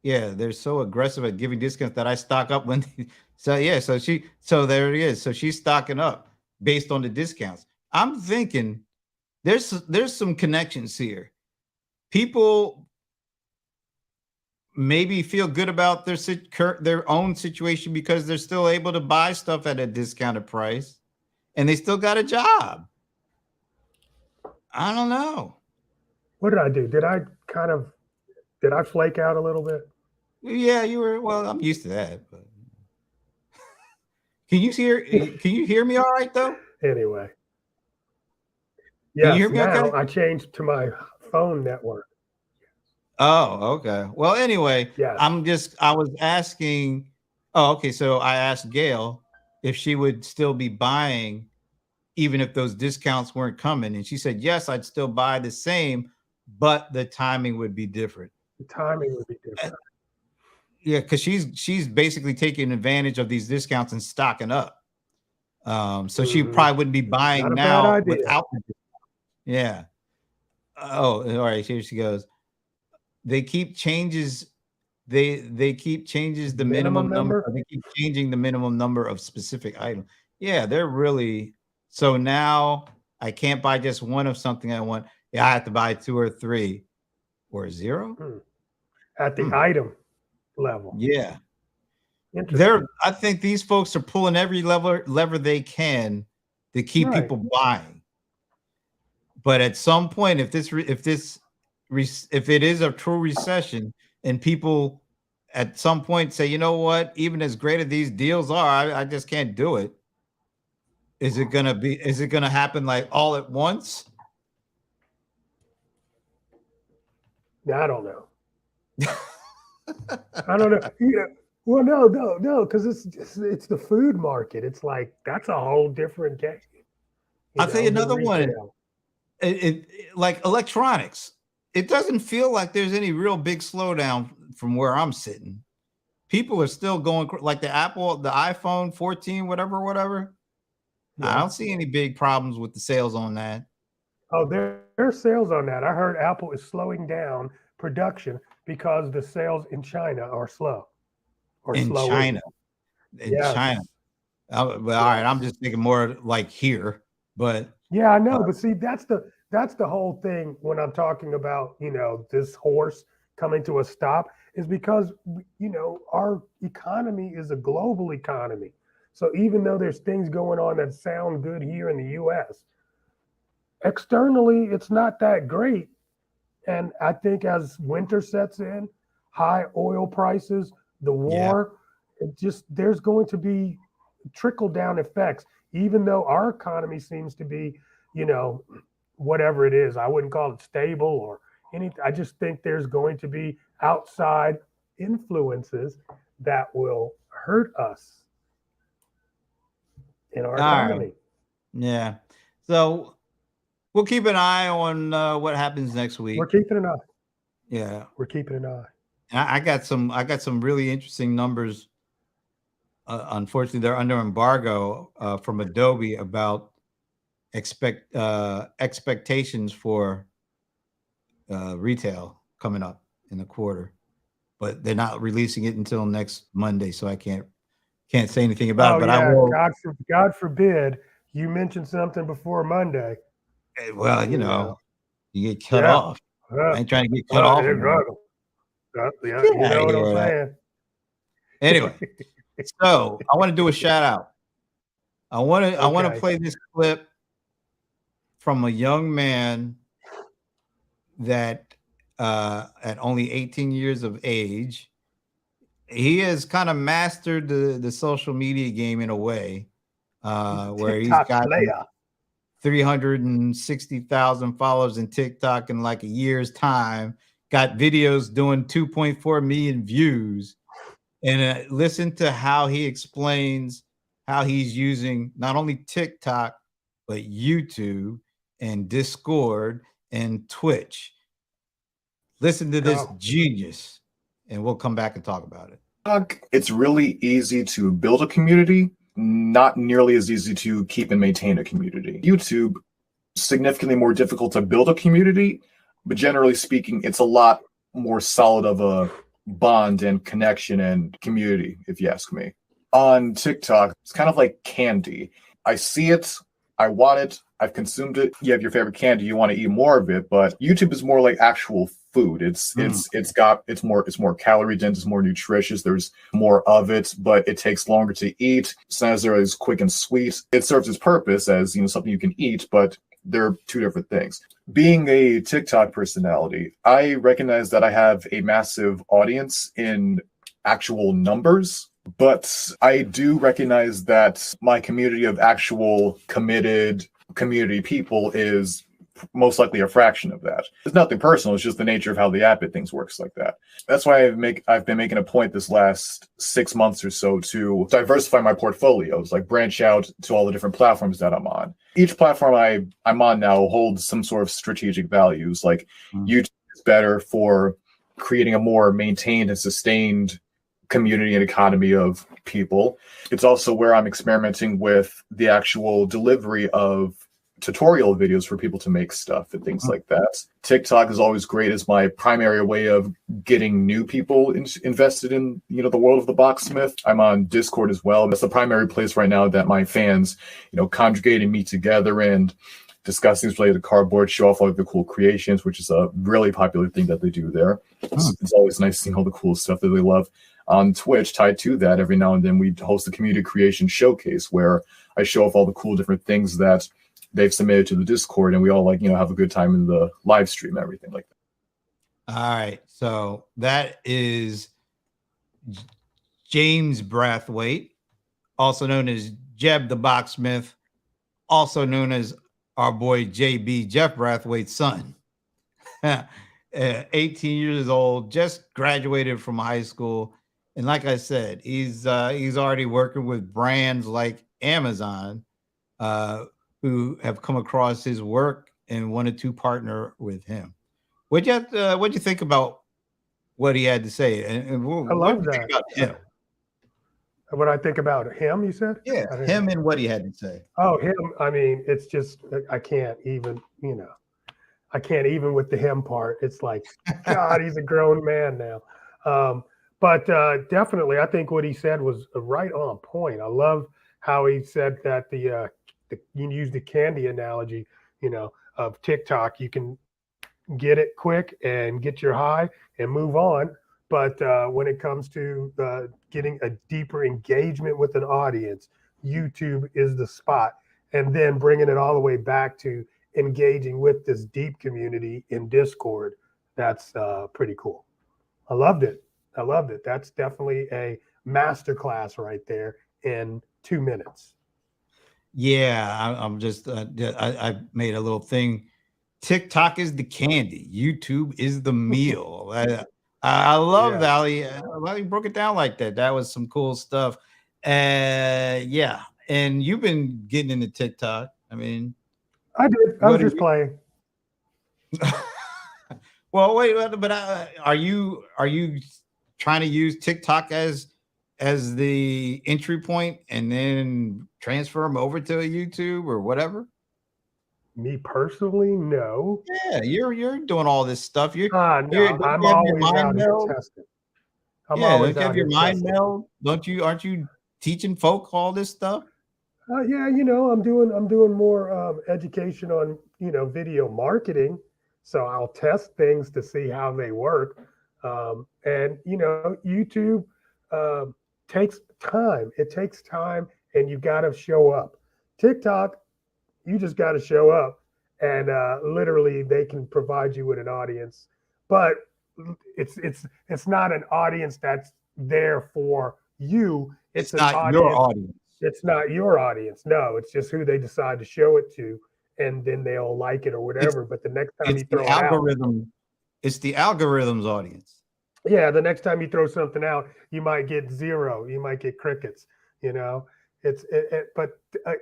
Yeah, they're so aggressive at giving discounts that I stock up when so yeah, so there it is. So she's stocking up based on the discounts. I'm thinking there's some connections here. People maybe feel good about their own situation because they're still able to buy stuff at a discounted price and they still got a job. I don't know. What did I do? Did I flake out a little bit? Yeah, you were well, I'm used to that, but can you hear me all right though? Anyway, Can you hear yes, me okay? now I changed to my phone network. Oh, okay. Well, anyway, Yes. I was asking, oh, okay. So I asked Gail if she would still be buying even if those discounts weren't coming. And she said, yes, I'd still buy the same, but the timing would be different. The timing would be Uh, different. Yeah, because she's basically taking advantage of these discounts and stocking up. So she Hmm. probably wouldn't be Not buying a bad now idea. without the yeah. Oh, all right. Here she goes. They keep changes they keep changes the Minimum minimum number number? they keep changing the minimum number of specific items. Yeah, they're really so now I can't buy just one of something I want. Yeah, I have to buy two or three or zero. Hmm. At the Hmm. item level. Yeah. Interesting. I think these folks are pulling every lever they can to keep Right. people buying. But at some point, if it is a true recession and people at some point say, you know what, even as great as these deals are, I just can't do it. Is it gonna happen like all at once? I don't know. I don't know. Well, no, because it's the food market. It's like that's a whole different game, I'll tell you than another one. retail. Like electronics, it doesn't feel like there's any real big slowdown from where I'm sitting. People are still going like the iPhone 14, whatever. I Yeah. don't see any big problems with the sales on that. Oh, there's sales on that. I heard Apple is slowing down production because the sales in China are slow or In slowing. China. In China. Yes. Well, all right, I'm Yes. just thinking more like here, but Yeah, I uh, know, but see, that's the whole thing when I'm talking about, this horse coming to a stop is because our economy is a global economy. So even though there's things going on that sound good here in the US, externally it's not that great. And I think as winter sets in, high oil prices, the yeah, war, there's going to be trickle down effects, even though our economy seems to be, you know, whatever it is. I wouldn't call it stable or anything. I just think there's going to be outside influences that will hurt us in our all right, economy. yeah. So we'll keep an eye on what happens next week. We're keeping an eye. Yeah, We're keeping an eye. and I got some really interesting numbers. Unfortunately, they're under embargo from Adobe about expectations for retail coming up in the quarter, but they're not releasing it until next Monday, so I can't say anything about it. But I will. God forbid you mentioned something before Monday. Well, you know, you get cut off. I ain't trying to get cut off. Yeah, you know what I'm saying. Anyway, so I want to do a shout out. I want to play this clip from a young man that at only 18 years of age, he has kind of mastered the social media game in a way where he's got 360,000 followers in TikTok in like a year's time, got videos doing 2.4 million views. And listen to how he explains how he's using not only TikTok, but YouTube and Discord and Twitch. Listen to this genius, and we'll come back and talk about it. It's really easy to build a community, not nearly as easy to keep and maintain a community. YouTube, significantly more difficult to build a community, but generally speaking, it's a lot more solid of a bond and connection and community, if you ask me. On TikTok, it's kind of like candy. I see it, I want it, I've consumed it. You have your favorite candy, you want to eat more of it, but YouTube is more like actual food. It's more calorie dense, it's more nutritious, there's more of it, but it takes longer to eat. It's not as quick and sweet. It serves its purpose as, you know, something you can eat, but they're two different things. Being a TikTok personality, I recognize that I have a massive audience in actual numbers, but I do recognize that my community of actual committed community people is most likely a fraction of that. It's nothing personal. It's just the nature of how the app things works like that. That's why I've been making a point this last 6 months or so to diversify my portfolios, like branch out to all the different platforms that I'm on. Each platform I'm on now holds some sort of strategic values. Like YouTube is better for creating a more maintained and sustained community and economy of people. It's also where I'm experimenting with the actual delivery of tutorial videos for people to make stuff and things like that. TikTok is always great as my primary way of getting new people invested in, you know, the world of the Boxsmith. I'm on Discord as well. That's the primary place right now that my fans, you know, congregate and meet together and discuss things related to cardboard, show off all of the cool creations, which is a really popular thing that they do there. It's always nice seeing all the cool stuff that they love. On Twitch, tied to that, every now and then we host a community creation showcase where I show off all the cool different things that they've submitted to the Discord, and we all, like, you know, have a good time in the live stream and everything like that. All right, so that is James Brathwaite, also known as Jeb the Boxsmith, also known as our boy JB, Jeff Brathwaite's son. 18 years old, just graduated from high school, and like I said, he's already working with brands like Amazon, who have come across his work and wanted to partner with him. What'd you think about what he had to say? And I love that. About him? What I think about him, you said? Yeah, him and what he had to say. Oh, him. I mean, it's just, I can't even, you know, I can't even with the him part. It's like, God, he's a grown man now. But definitely, I think what he said was right on point. I love how he said that you use the candy analogy, you know, of TikTok. You can get it quick and get your high and move on. But when it comes to getting a deeper engagement with an audience, YouTube is the spot. And then bringing it all the way back to engaging with this deep community in Discord, that's pretty cool. I loved it. That's definitely a masterclass right there in 2 minutes. Yeah, I'm just I made a little thing. TikTok is the candy. YouTube is the meal. I love that. He broke it down like that. That was some cool stuff. Yeah, and you've been getting into TikTok. I mean, I did. I What was do just you? playing. Well, wait, but are you trying to use TikTok as the entry point and then transfer them over to a YouTube or whatever? Me personally, no. Yeah, you're doing all this stuff. You're No, don't I'm you have your always mind out here meld? testing. I'm Yeah, don't always you out have your here mind testing. meld? Aren't you teaching folk all this stuff? Yeah, I'm doing more education on video marketing. So I'll test things to see how they work. And YouTube um takes time. It takes time, and you got to show up. TikTok, you just got to show up, and literally they can provide you with an audience, but it's not an audience that's there for you. It's It's an not your audience. audience. It's not your audience. No, it's just who they decide to show it to, and then they'll like it or It's whatever. But the next time it's you the throw it out, algorithm. It's the algorithm's audience. yeah, the next time you throw something out, you might get zero. You might get crickets. You know, but I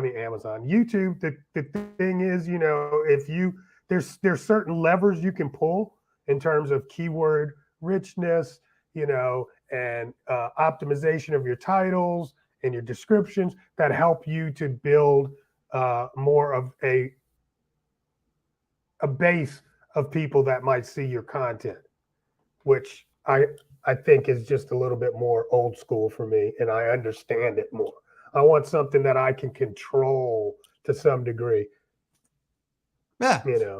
mean Amazon, YouTube. The thing is, if there's certain levers you can pull in terms of keyword richness, and optimization of your titles and your descriptions that help you to build more of a base of people that might see your content, which I think is just a little bit more old school for me, and I understand it more. I want something that I can control to some degree. Yeah. You know,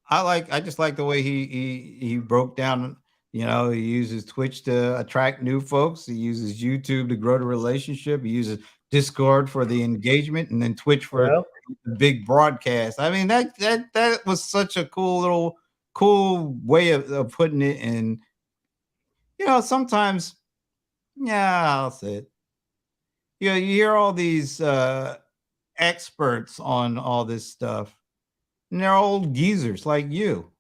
I just like the way he broke down, he uses Twitch to attract new folks. He uses YouTube to grow the relationship. He uses Discord for the engagement, and then Twitch for well, the big broadcast. I mean, that was such a cool way of putting it. And sometimes, yeah, I'll say it. You hear all these experts on all this stuff, and they're old geezers like you.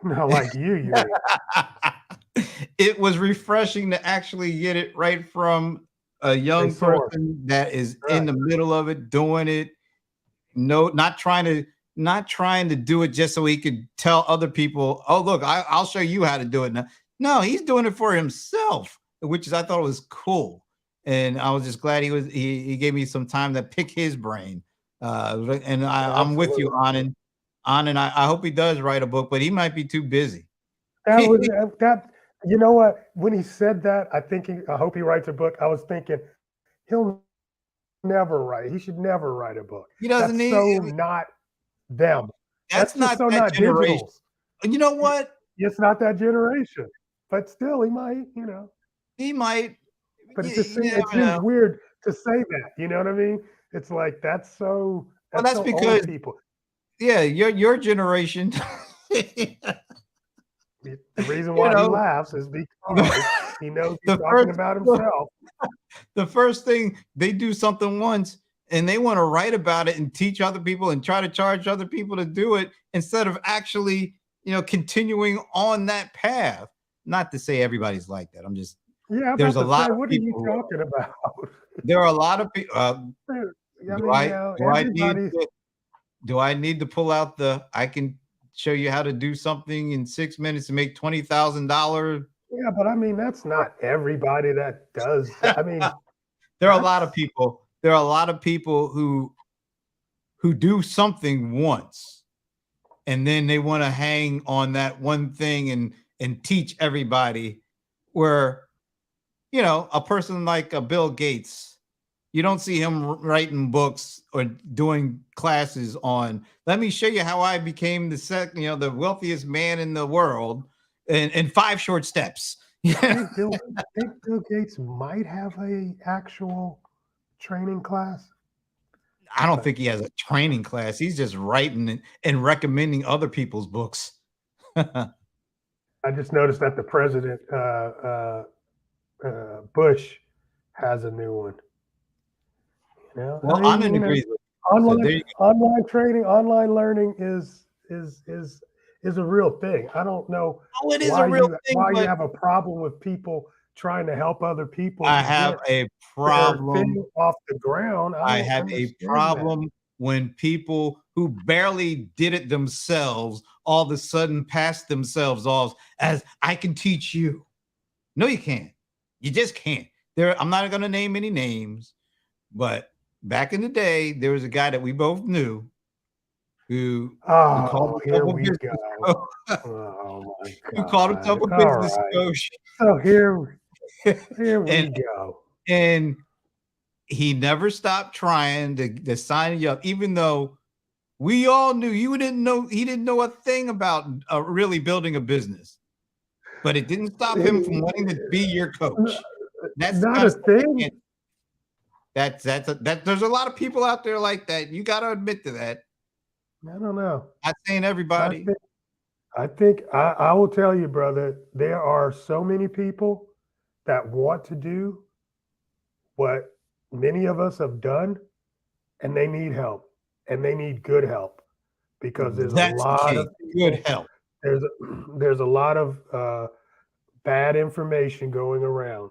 not like you mean It was refreshing to actually get it right from a a young source, person that is in right? the middle of it, doing it. No, not trying to do it just so he could tell other people, oh, look, I'll show you how to do it now. No, he's doing it for himself, which I thought was cool. And I was just glad he gave me some time to pick his brain. And I'm with you, Absolutely. Anand. Anand, I hope he does write a book, but he might be too busy. That was that. You know what? When he said that, I hope he writes a book. I was thinking he'll never write. He should never write a book. He doesn't That's need. so not them. That's That's just not so that not generation. digitals. You know what? It's not that generation. But still, he might. He might. But You, it just you seems it never seems know. weird to say that. You know what I mean? It's like Well, that's that's so old because people. your generation. The reason you why he know, laughs is because the, he knows he's the talking first about himself. the first thing they do something once and they want to write about it and teach other people and try to charge other people to do it instead of actually continuing on that path. Not to say everybody's like that. I'm just Yeah, I'm there's about a to say, lot of what are you people. talking about? There are a lot of people. I Do mean, I do I need everybody. to do I need to pull out I can show you how to do something in 6 minutes and make $20,000? Yeah, but I mean, that's not everybody that does that. I mean, There are a lot of that's people. There are a lot of people who do something once and then they want to hang on that one thing and teach everybody. Where a person like a Bill Gates, you don't see him writing books or doing classes on, let me show you how I became the wealthiest man in the world in 5 short steps. Bill Gates might have a actual training class. I don't think he has a training class. He's just writing and recommending other people's books. I just noticed that the president, Bush, has a new one. Well, I I'm mean, in agreement. So online there you go. online training, online learning is a real thing. I don't know Oh, it is a real thing, why you but have a problem with people trying to help other people I have get a their problem. thing off the ground. I I don't have a understand that. problem when people who barely did it themselves all of a sudden pass themselves off as I can teach you. No, you can't. You just can't. I'm not going to name any names, but back in the day, there was a guy that we both knew who called Oh, here himself a we business go. coach. Oh my Who called himself God. a All business right. coach. So here we and go. and he never stopped trying to sign you up, even though we all knew he didn't know a thing about really building a business. But it didn't stop him from wanting to be your coach. That's the Not kind a of stuff you thing. can't. There's a lot of people out there like that. You got to admit to that. I don't know. Not saying everybody. I think I will tell you, brother, there are so many people that want to do what many of us have done, and they need help, and they need good help, because there's That's a lot the of key. people, Good help. there's a lot of bad information going around,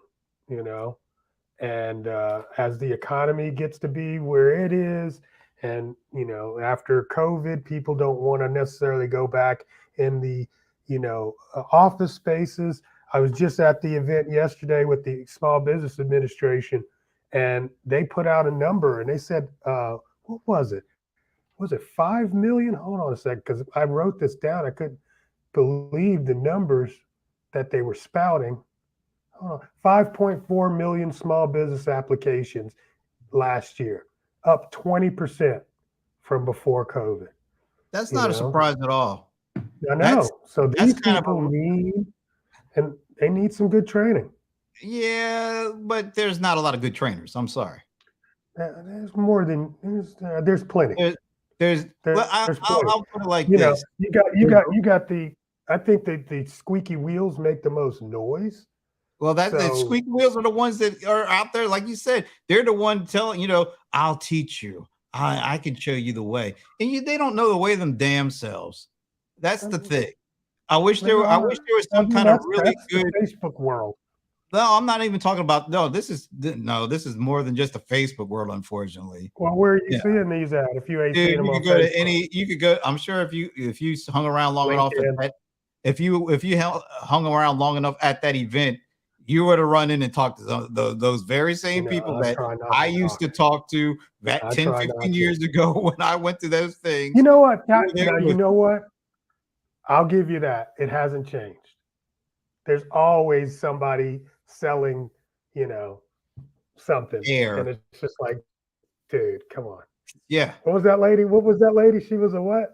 and as the economy gets to be where it is, and after COVID, people don't want to necessarily go back in the office spaces. I was just at the event yesterday with the Small Business Administration, and they put out a number, and they said, what was it? Was it 5 million? Hold on a second, because I wrote this down. I couldn't believe the numbers that they were spouting. 5.4 million small business applications last year, up 20% from before COVID. That's not a surprise at all. I know. So these people they need some good training. Yeah, but there's not a lot of good trainers. I'm sorry. There's more than there's plenty. There's plenty. I'll put it like you this. know, you got the. I think the squeaky wheels make the most noise. Well, the squeaky wheels are the ones that are out there, like you said. They're the one telling I'll teach you. I can show you the way, and they don't know the way them damn selves. That's the thing. I wish there was some kind of really good Facebook world. No, I'm not even talking about. This is more than just a Facebook world, unfortunately. Well, where are you seeing these at? If you ain't seeing them on Facebook, you could go. I'm sure if you hung around long enough at that, if you hung around long enough at that event, you were to run in and talk to those very same people that I used to talk to that 10, 15 years ago when I went to those things. You know what? You know what? I'll give you that. It hasn't changed. There's always somebody selling, something. And it's just like, dude, come on. Yeah. What was that lady? She was a what?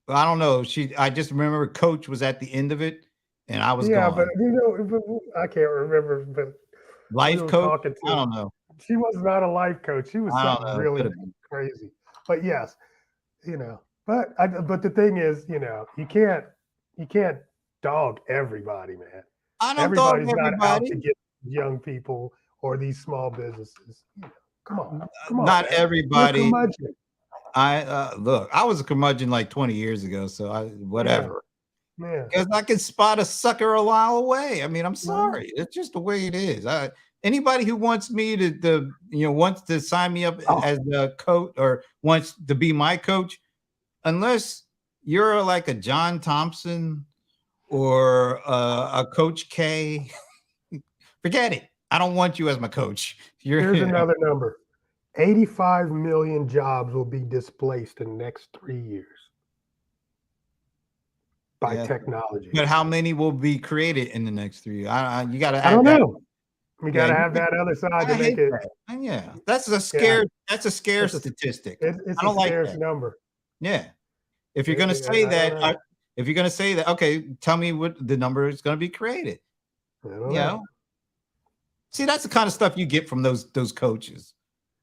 I don't know. I just remember Coach was at the end of it, and I was gone. Yeah, but I can't remember. But life coach. I don't know. She was not a life coach. She was something really crazy. But yes, But the thing is, you can't dog everybody, man. I don't Everybody's dog everybody. Not out to get young people or these small businesses. Come on. Not man. Everybody. Look, I was a curmudgeon like 20 years ago, so whatever. Yeah. Because I can spot a sucker a mile away. I mean, I'm sorry. It's just the way it is. Anybody who wants me wants to sign me up as a coach or wants to be my coach, unless you're like a John Thompson or a Coach K, forget it. I don't want you as my coach. Here's another number. 85 million jobs will be displaced in the next 3 years by technology. But how many will be created in the next 3 years? You got to. I don't know. We got to have that other side to make it. Yeah, that's a scare. That's a scare statistic. It's I don't a scarce number. Yeah. If you're going to say that, okay, tell me what the number is going to be created. I don't know. See, that's the kind of stuff you get from those coaches.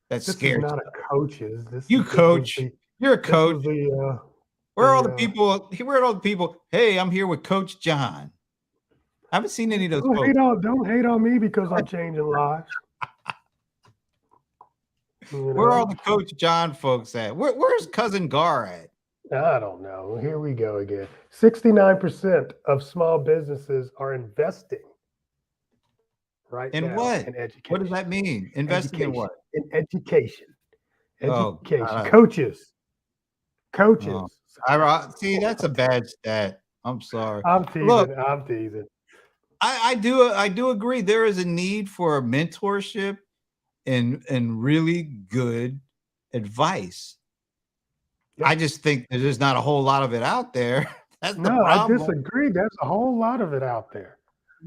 That's scary. Not a coaches. You're a coach. Where are all the people? Where are all the people? Hey, I'm here with Coach John. I haven't seen any of those. Don't hate on me because I'm changing lives. Where are all the Coach John folks at? Where's Cousin Gar at? I don't know. Here we go again. 69% of small businesses are investing right in now what? in education. What does that mean? Investing in what? In education. Oh, Education, God. coaches. Oh, see, that's a bad stat. I'm sorry. I'm Look, teasing. I'm teasing. I do agree. There is a need for mentorship and really good advice. Yep. I just think there's just not a whole lot of it out there. That's the No, I problem. disagree. There's a whole lot of it out there.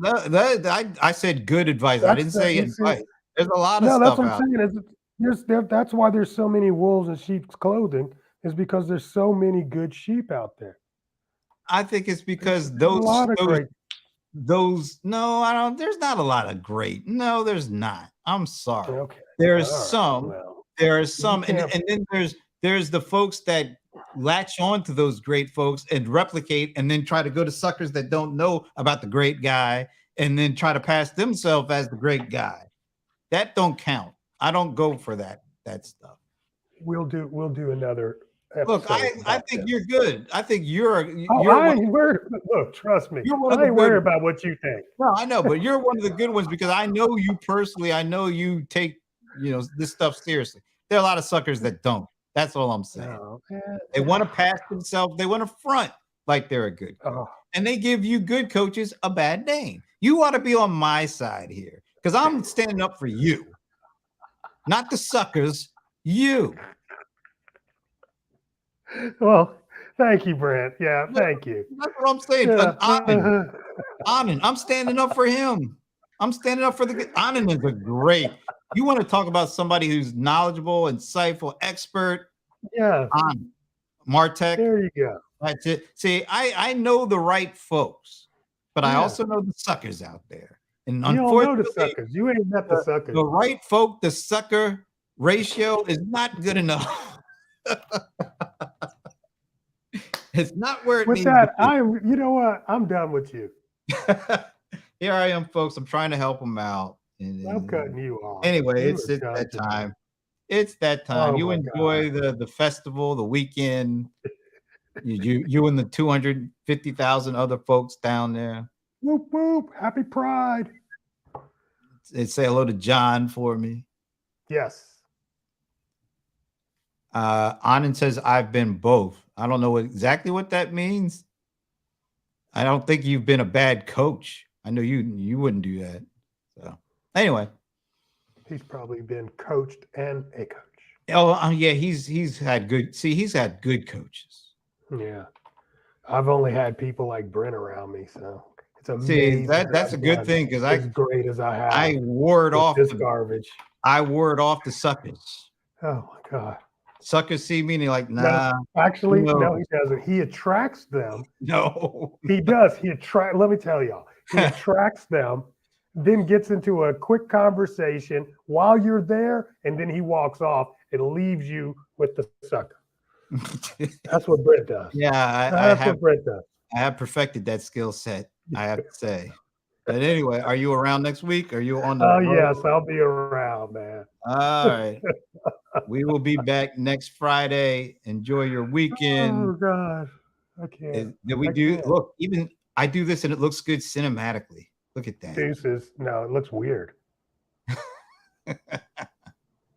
I said good advice. I That's didn't the say you see. advice. There's a lot of No, that's stuff what I'm out saying. That's why there's so many wolves in sheep's clothing. Is because there's so many good sheep out there. I think it's because There's a lot of great. no, I don't. There's not a lot of great. No, there's not. I'm sorry. Okay. There's All right, some. well, There are some, and can't- then there's the folks that latch on to those great folks and replicate, and then try to go to suckers that don't know about the great guy, and then try to pass themselves as the great guy. That don't count. I don't go for that stuff. we'll do another Look, episode. I about think this. you're good. I think Oh, you're I one. ain't worried. Look, trust me. You're one of I the ain't worried good. about what you think. No, I know, but you're one of the good ones because I know you personally. I know you take this stuff seriously. There are a lot of suckers that don't. That's all I'm saying. Oh, man. They want to pass themselves. They want to front like they're a good coach. Oh, And they give you good coaches a bad name. You ought to be on my side here because I'm standing up for you, not the suckers. You. well, thank you, Brent. Yeah, thank you. That's what I'm saying. Yeah. Anand, I'm standing up for him. I'm standing up for the Anand is a great. You want to talk about somebody who's knowledgeable, insightful, expert? Yeah, Anand. Martech. there you go. That's it. See, I know the right folks, but I Yeah. also know the suckers out there. And You don't know unfortunately, the suckers. You ain't met the suckers. the right folk, the sucker ratio is not good enough. It's not where it With needs that, to be. you know what? I'm done with you. Here I am, folks. I'm trying to help them out. I'm cutting you off. Anyway, You it's are that done. time. It's that time. Oh You my enjoy the festival, the weekend. You and the 250,000 other folks down there. Whoop whoop! Happy Pride. Say hello to John for me. Yes. Anand says I've been both. I don't know exactly what that means. I don't think you've been a bad coach. I know you wouldn't do that. So anyway, He's probably been coached and a coach. oh yeah, he's had good. See, he's had good coaches. Yeah. I've only had people like Brent around me, so it's See, amazing. that's a good done thing because as great as I have. I ward with off this the garbage. I ward off the suckers. Oh my God. Suckers see me and they're like, nah, Actually, No. no, he doesn't. He attracts them. no. He does. Let me tell y'all. He attracts them, then gets into a quick conversation while you're there, and then he walks off and leaves you with the sucker. That's what Brent does. Yeah, That's what Brent does. I have perfected that skill set, I have to say. But anyway, are you around next week? Are you on the Oh road? yes, I'll be around, man. All right. We will be back next Friday. Enjoy your Oh weekend. God, I can't. Did we I do can't. look, even I do this and it looks good cinematically. Look at that. Deuces. No, it looks weird.